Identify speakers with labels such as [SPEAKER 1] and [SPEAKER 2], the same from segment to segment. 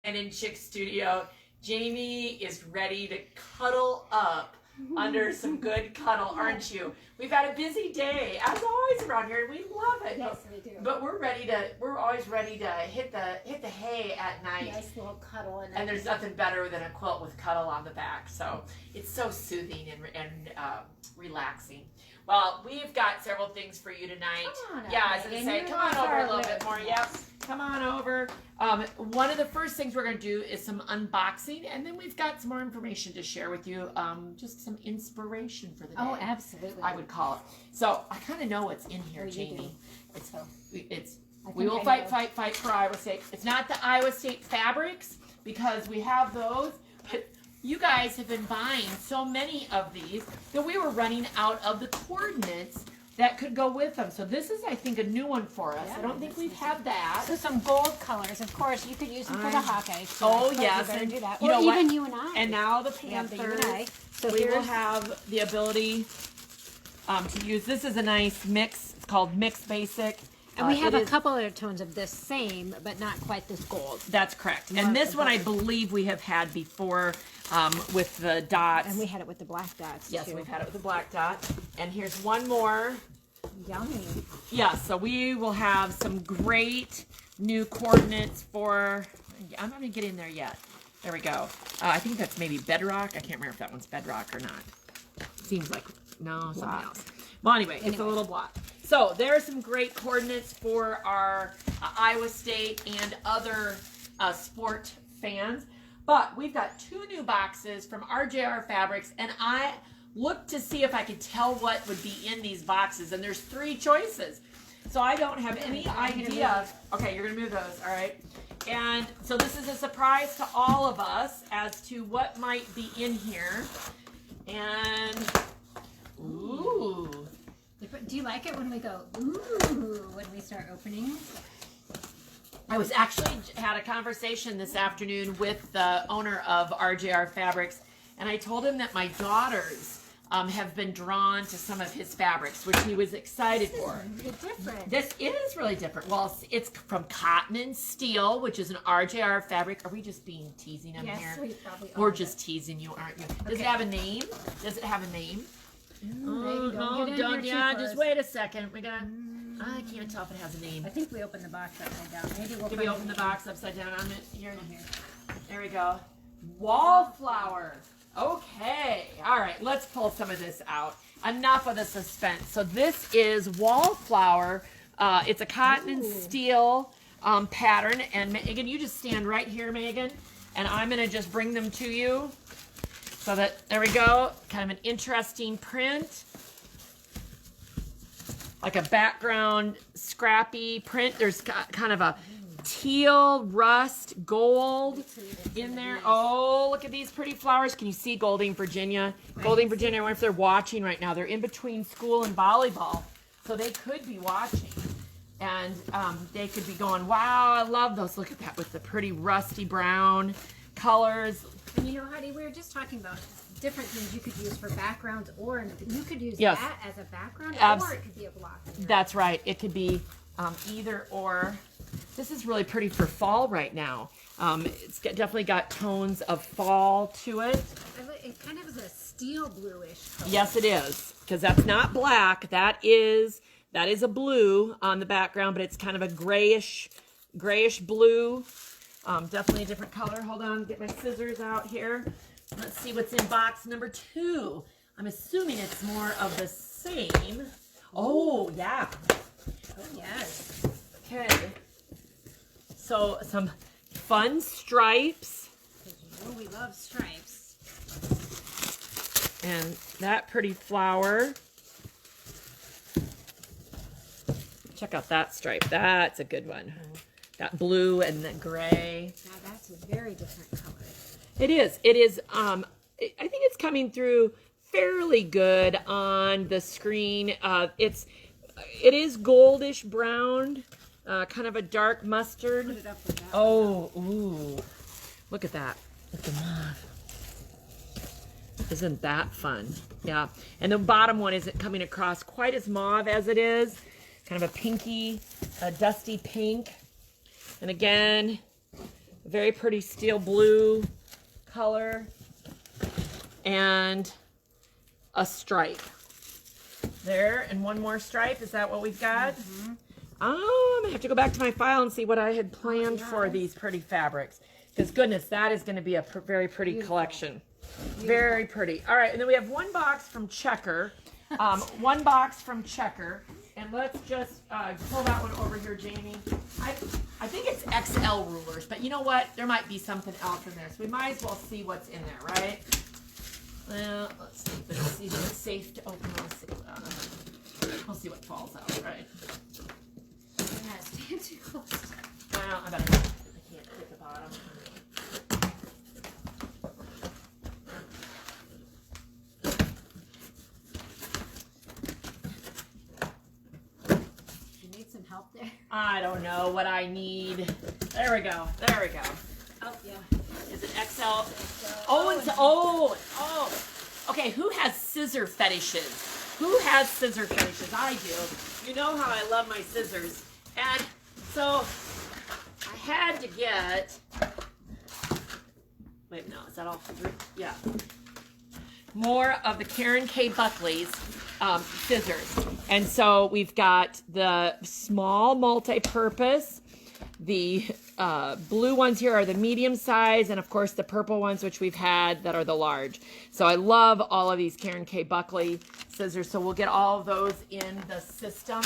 [SPEAKER 1] Hen and Chicks Studio. Jami is ready to cuddle up under some good cuddle, aren't you? We've had a busy day, as always around here, and we love it.
[SPEAKER 2] Yes, we do.
[SPEAKER 1] But we're always ready to hit the hay at night.
[SPEAKER 2] Nice little cuddle.
[SPEAKER 1] And there's nothing better than a quilt with cuddle on the back. So it's so soothing and relaxing. Well, we've got several things for you tonight.
[SPEAKER 2] Come on
[SPEAKER 1] yeah, I was going to say, come on over a little bit more. Yep, come on over. One of the first things we're going to do is some unboxing, and then we've got some more information to share with you. Just some inspiration for the day.
[SPEAKER 2] Oh, absolutely.
[SPEAKER 1] I would call it. So I kind of know what's in here, Jami. We will fight for Iowa State. It's not the Iowa State fabrics because we have those, but you guys have been buying so many of these that we were running out of the coordinates that could go with them. So this is, I think, a new one for us. I don't think we've had that.
[SPEAKER 2] So some gold colors. Of course, you could use them for the Hawkeyes. So
[SPEAKER 1] oh, yes.
[SPEAKER 2] You better do that.
[SPEAKER 1] You know
[SPEAKER 2] even
[SPEAKER 1] what?
[SPEAKER 2] you and I.
[SPEAKER 1] And now the Panthers. So we will have the ability to use, this is a nice mix. It's called Mix Basic.
[SPEAKER 2] And we have a couple other tones of this same, but not quite this gold.
[SPEAKER 1] That's correct. And this one I believe we have had before with the dots.
[SPEAKER 2] And we had it with the black dots,
[SPEAKER 1] yes,
[SPEAKER 2] too.
[SPEAKER 1] we've had it with the black dot. And here's one more.
[SPEAKER 2] Yummy.
[SPEAKER 1] Yeah, so we will have some great new coordinates for, I'm not going to get in there yet. There we go. I think that's maybe bedrock. I can't remember if that one's bedrock or not. Seems like, no, something else. Well, anyway, it's a little block. So there are some great coordinates for our Iowa State and other sport fans. But we've got 2 new boxes from RJR Fabrics, and I looked to see if I could tell what would be in these boxes, and there's 3 choices. So I don't have any idea. Okay, you're going to move those, all right? And so this is a surprise to all of us as to what might be in here. And, ooh.
[SPEAKER 2] Do you like it when we go, ooh, when we start opening?
[SPEAKER 1] I was actually had a conversation this afternoon with the owner of RJR Fabrics, and I told him that my daughters have been drawn to some of his fabrics, which he was excited for.
[SPEAKER 2] It's different.
[SPEAKER 1] This is really different. Well, it's from cotton and steel, which is an RJR fabric. Are we just being teasing him here?
[SPEAKER 2] Yes, we probably are.
[SPEAKER 1] We're just teasing you, aren't you? Does it have a name? Does it have a name?
[SPEAKER 2] Don't
[SPEAKER 1] just wait a second. We got. I can't tell if it has a name.
[SPEAKER 2] I think we opened the box upside down. Maybe we'll.
[SPEAKER 1] Did we open the box upside down on it? Here. There we go. Wallflower. Okay. All right. Let's pull some of this out. Enough of the suspense. So this is Wallflower. It's a cotton and steel pattern. And Megan, you just stand right here, Megan, and I'm gonna just bring them to you. So that, there we go, kind of an interesting print. Like a background scrappy print. There's kind of a teal, rust, gold in there. Oh, look at these pretty flowers. Can you see Golding, Virginia? Golding, Virginia, I wonder if they're watching right now. They're in between school and volleyball. So they could be watching. And they could be going, wow, I love those. Look at that with the pretty rusty brown colors.
[SPEAKER 2] And you know, Heidi, we were just talking about different things you could use for backgrounds, or you could use
[SPEAKER 1] yes.
[SPEAKER 2] that as a background, or it could be a block.
[SPEAKER 1] That's right. It could be either or. This is really pretty for fall right now. It's definitely got tones of fall to it.
[SPEAKER 2] It kind of is a steel bluish color.
[SPEAKER 1] Yes, it is, because that's not black. That is a blue on the background, but it's kind of a grayish blue. Definitely a different color. Hold on, get my scissors out here. Let's see what's in box number 2. I'm assuming it's more of the same. Oh, yeah.
[SPEAKER 2] Oh, yes.
[SPEAKER 1] Okay. So some fun stripes.
[SPEAKER 2] Because you know we love stripes.
[SPEAKER 1] And that pretty flower. Check out that stripe. That's a good one. That blue and the gray.
[SPEAKER 2] Now that's a very different color.
[SPEAKER 1] It is. It is. I think it's coming through fairly good on the screen. It is goldish brown, kind of a dark mustard.
[SPEAKER 2] Put it up with that.
[SPEAKER 1] Oh, ooh! Look at that. Look at that. Isn't that fun? Yeah. And the bottom one isn't coming across quite as mauve as it is. Kind of a pinky, a dusty pink. And again, very pretty steel blue color, and a stripe. There, and one more stripe. Is that what we've got? Mm-hmm. I'm gonna have to go back to my file and see what I had planned for these pretty fabrics. Because goodness, that is gonna be a very pretty collection. Very pretty. All right, and then we have one box from Checker. One box from Checker. And let's just pull that one over here, Jamie. I think it's XL rulers, but you know what? There might be something else in there. So we might as well see what's in there, right? Well, let's see if it's safe to open. We'll see what falls out, right?
[SPEAKER 2] Yeah, stand too close.
[SPEAKER 1] Well, I can't get the bottom.
[SPEAKER 2] Some help there?
[SPEAKER 1] I don't know what I need. There we go. There we go.
[SPEAKER 2] Oh, yeah.
[SPEAKER 1] Is it XL? Oh. Okay, who has scissor fetishes? Who has scissor fetishes? I do. You know how I love my scissors. And so I had to get, wait, no, is that all three? Yeah. More of the Karen K. Buckley's scissors. And so we've got the small multi-purpose. The blue ones here are the medium size, and of course the purple ones, which we've had, that are the large. So I love all of these Karen K. Buckley scissors. So we'll get all of those in the system,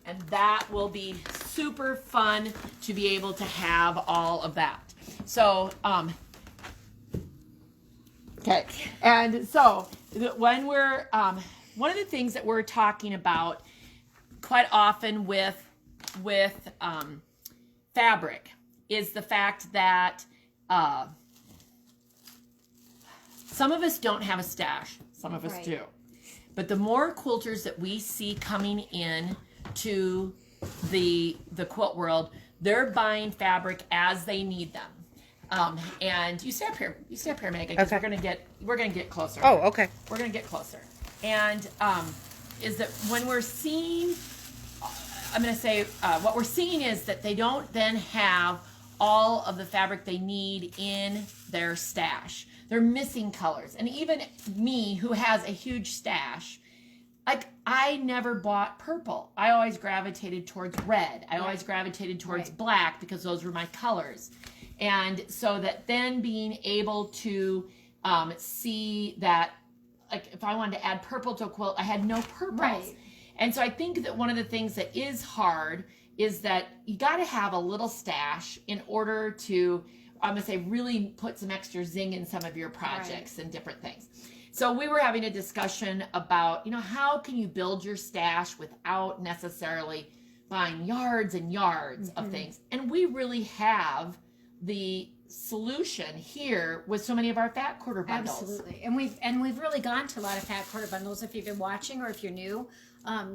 [SPEAKER 1] and that will be super fun to be able to have all of that. So, okay, and so when we're, one of the things that we're talking about quite often with fabric is the fact that some of us don't have a stash, some of us do. But the more quilters that we see coming in to the quilt world, they're buying fabric as they need them. And you stay up here, Megan, because we're gonna get closer.
[SPEAKER 3] Oh, okay.
[SPEAKER 1] We're gonna get closer. And is that when we're seeing, I'm gonna say, what we're seeing is that they don't then have all of the fabric they need in their stash. They're missing colors. And even me, who has a huge stash, like, I never bought purple. I always gravitated towards red. I always gravitated towards black because those were my colors. And so that then being able to see that, like, if I wanted to add purple to a quilt, I had no purples. Right. And so I think that one of the things that is hard is that you got to have a little stash in order to, I'm going to say, really put some extra zing in some of your projects and different things. So we were having a discussion about, you know, how can you build your stash without necessarily buying yards and yards of things? And we really have the solution here with so many of our fat quarter bundles.
[SPEAKER 2] Absolutely. And we've really gone to a lot of fat quarter bundles. If you've been watching or if you're new,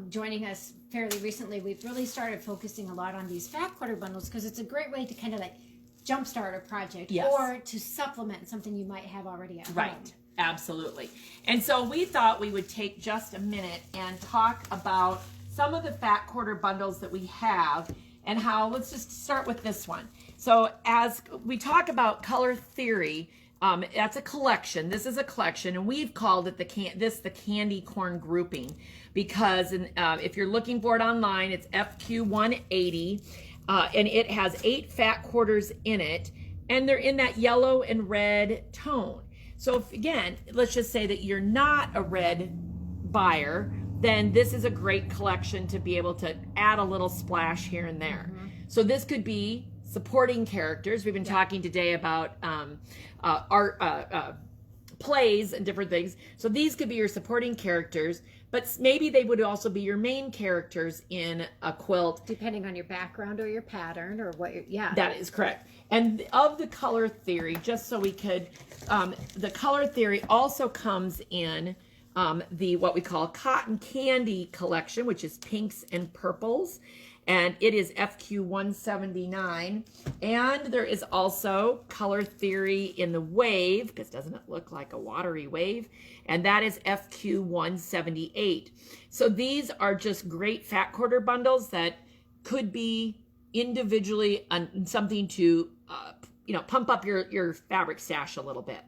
[SPEAKER 2] joining us fairly recently, we've really started focusing a lot on these fat quarter bundles because it's a great way to kind of like jumpstart a project or to supplement something you might have already at home.
[SPEAKER 1] Right. Absolutely. And so we thought we would take just a minute and talk about some of the fat quarter bundles that we have and how, let's just start with this one. So as we talk about color theory, that's a collection. This is a collection, and we've called it the candy corn grouping because if you're looking for it online, it's FQ180, and it has 8 fat quarters in it, and they're in that yellow and red tone. So if, again, let's just say that you're not a red buyer, then this is a great collection to be able to add a little splash here and there. So this could be supporting characters. We've been talking today about art, plays and different things. So these could be your supporting characters, but maybe they would also be your main characters in a quilt.
[SPEAKER 2] Depending on your background or your pattern or what you're,
[SPEAKER 1] That is correct. And of the color theory, just so we could, the color theory also comes in the what we call cotton candy collection, which is pinks and purples. And it is FQ179. And there is also color theory in the wave, because doesn't it look like a watery wave? And that is FQ178. So these are just great fat quarter bundles that could be individually something to you know, pump up your fabric stash a little bit.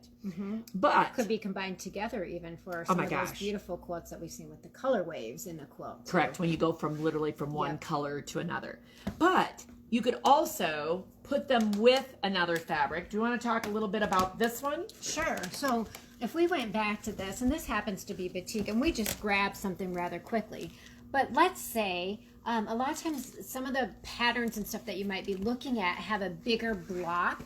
[SPEAKER 1] But
[SPEAKER 2] could be combined together even for some of those beautiful quilts that we've seen with the color waves in the quilt.
[SPEAKER 1] Correct, when you go from literally from one color to another. But you could also put them with another fabric. Do you want to talk a little bit about this one?
[SPEAKER 2] Sure. So if we went back to this, and this happens to be batik, and we just grabbed something rather quickly, but let's say a lot of times some of the patterns and stuff that you might be looking at have a bigger block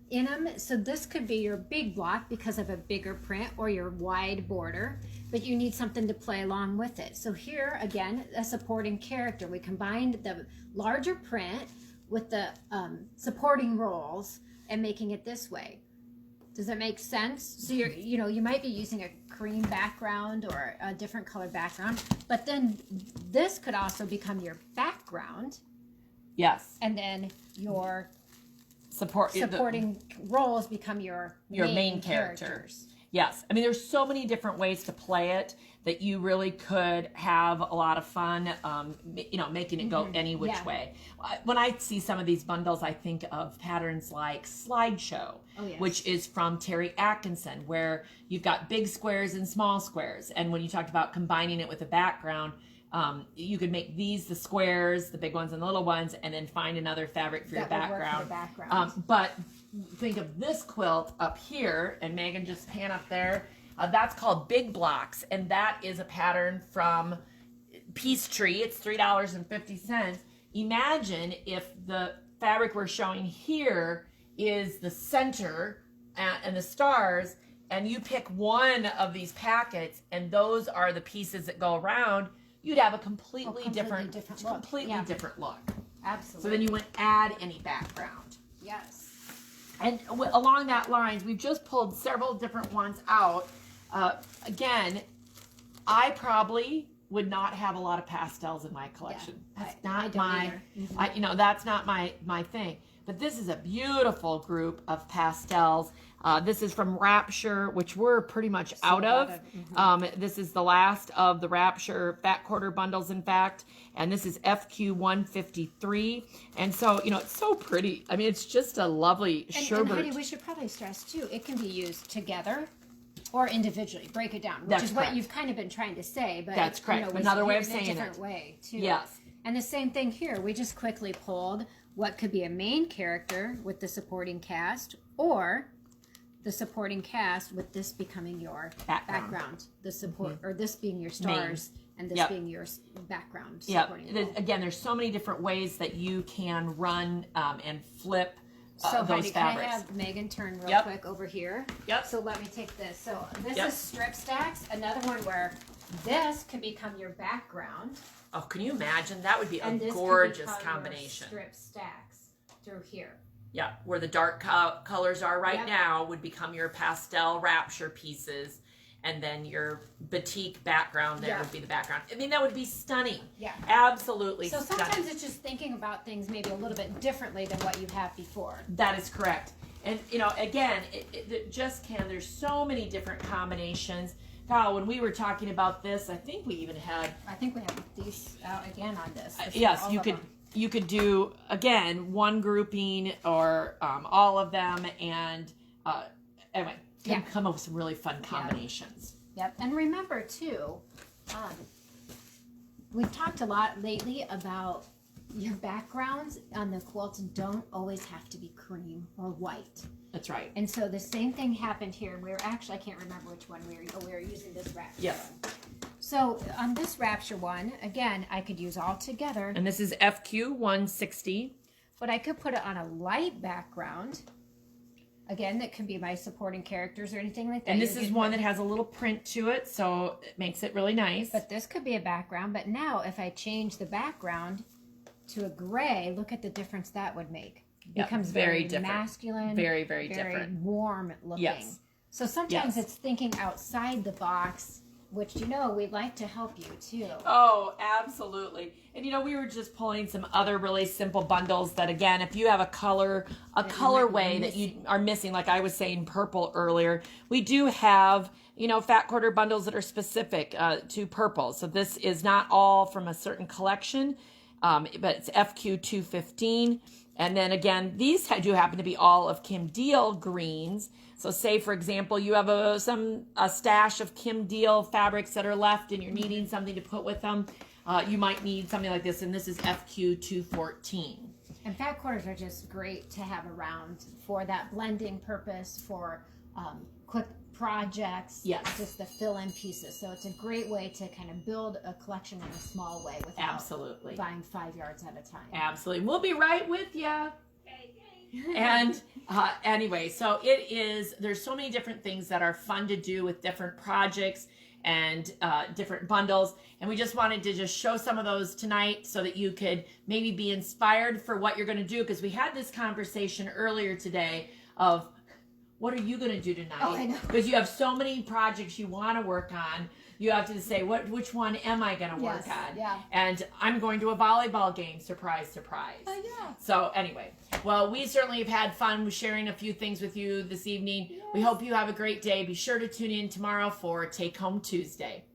[SPEAKER 2] in them. So this could be your big block because of a bigger print, or your wide border, but you need something to play along with it. So here again, a supporting character. We combined the larger print with the supporting rolls and making it this way. Does that make sense? So you might be using a cream background or a different color background, but then this could also become your background.
[SPEAKER 1] Yes.
[SPEAKER 2] And then your
[SPEAKER 1] supporting
[SPEAKER 2] roles become your main characters.
[SPEAKER 1] Yes. I mean, there's so many different ways to play it that you really could have a lot of fun, you know, making it go any which way. When I see some of these bundles, I think of patterns like Slideshow, which is from Terry Atkinson, where you've got big squares and small squares. And when you talked about combining it with a background, you could make these the squares, the big ones and the little ones, and then find another fabric for your background. But think of this quilt up here, and Megan, just pan up there. That's called Big Blocks, and that is a pattern from Peachtree. It's $3.50. Imagine if the fabric we're showing here is the center and the stars, and you pick one of these packets, and those are the pieces that go around. You'd have a completely different look.
[SPEAKER 2] Absolutely.
[SPEAKER 1] So then you wouldn't add any background.
[SPEAKER 2] Yes.
[SPEAKER 1] And along that lines, we've just pulled several different ones out. Again, I probably would not have a lot of pastels in my collection. That's not my, you know, that's not my thing. But this is a beautiful group of pastels. This is from Rapture, which we're pretty much out of. This is the last of the Rapture Fat Quarter bundles, in fact. And this is FQ 153. And so, you know, it's so pretty. I mean, it's just a lovely sherbet.
[SPEAKER 2] And Heidi, we should probably stress, too, it can be used together or individually. Break it down, which
[SPEAKER 1] That's
[SPEAKER 2] is
[SPEAKER 1] correct.
[SPEAKER 2] what you've kind of been trying to say. But
[SPEAKER 1] that's correct. You know, another way of saying it.
[SPEAKER 2] A different way, too.
[SPEAKER 1] Yes.
[SPEAKER 2] And the same thing here. We just quickly pulled what could be a main character with the supporting cast, or the supporting cast with this becoming your background. The support, or this being your stars, and this being your background.
[SPEAKER 1] Again, there's so many different ways that you can run and flip
[SPEAKER 2] so
[SPEAKER 1] those
[SPEAKER 2] Heidi,
[SPEAKER 1] fabrics.
[SPEAKER 2] can I have Megan turn real quick over here? So let me take this. So this is strip stacks. Another one where this can become your background.
[SPEAKER 1] Oh, can you imagine? That would be a
[SPEAKER 2] and
[SPEAKER 1] gorgeous combination.
[SPEAKER 2] Strip stacks through here.
[SPEAKER 1] Yeah, where the dark colors are right now would become your pastel Rapture pieces, and then your batik background there would be the background. I mean, that would be stunning. Yeah, absolutely
[SPEAKER 2] stunning. So
[SPEAKER 1] stunning.
[SPEAKER 2] sometimes it's just thinking about things maybe a little bit differently than what you have before.
[SPEAKER 1] That is correct. And, you know, again, it just can. There's so many different combinations. God, when we were talking about this, I think we even had...
[SPEAKER 2] I think we have these out again on this.
[SPEAKER 1] Yes, you could do, again, one grouping or all of them, and anyway, come up with some really fun combinations.
[SPEAKER 2] Yep. And remember, too, we've talked a lot lately about your backgrounds on the quilts don't always have to be cream or white.
[SPEAKER 1] That's right.
[SPEAKER 2] And so the same thing happened here. We were actually, I can't remember which one we were using this Rapture.
[SPEAKER 1] Yes.
[SPEAKER 2] So on this Rapture one, again, I could use all together.
[SPEAKER 1] And this is FQ 160.
[SPEAKER 2] But I could put it on a light background. Again, that could be my supporting characters or anything like that.
[SPEAKER 1] And this is one that has a little print to it, so it makes it really nice.
[SPEAKER 2] But this could be a background. But now if I change the background to a gray, look at the difference that would make. It becomes very different. Masculine,
[SPEAKER 1] very different,
[SPEAKER 2] very warm looking.
[SPEAKER 1] Yes.
[SPEAKER 2] So sometimes it's thinking outside the box, which, you know, we'd like to help you too.
[SPEAKER 1] Oh, absolutely. And, you know, we were just pulling some other really simple bundles that, again, if you have a colorway that you are missing, like I was saying purple earlier, we do have, you know, fat quarter bundles that are specific to purple. So this is not all from a certain collection, but it's FQ 215. And then again, these do happen to be all of Kim Deal greens. So say, for example, you have a stash of Kim Deal fabrics that are left and you're needing something to put with them. You might need something like this, and this is FQ214.
[SPEAKER 2] And fat quarters are just great to have around for that blending purpose, for quick projects,
[SPEAKER 1] yes,
[SPEAKER 2] just the fill-in pieces. So it's a great way to kind of build a collection in a small way without
[SPEAKER 1] absolutely
[SPEAKER 2] buying 5 yards at a time.
[SPEAKER 1] Absolutely. We'll be right with you. And anyway, so there's so many different things that are fun to do with different projects and different bundles, and we just wanted to just show some of those tonight so that you could maybe be inspired for what you're going to do, because we had this conversation earlier today of what are you going to do tonight?
[SPEAKER 2] Oh, I know.
[SPEAKER 1] Because you have so many projects you want to work on. You have to say, which one am I going to work on?
[SPEAKER 2] Yeah.
[SPEAKER 1] And I'm going to a volleyball game. Surprise, surprise.
[SPEAKER 2] Oh, yeah.
[SPEAKER 1] So anyway, well, we certainly have had fun sharing a few things with you this evening. Yes. We hope you have a great day. Be sure to tune in tomorrow for Take Home Tuesday.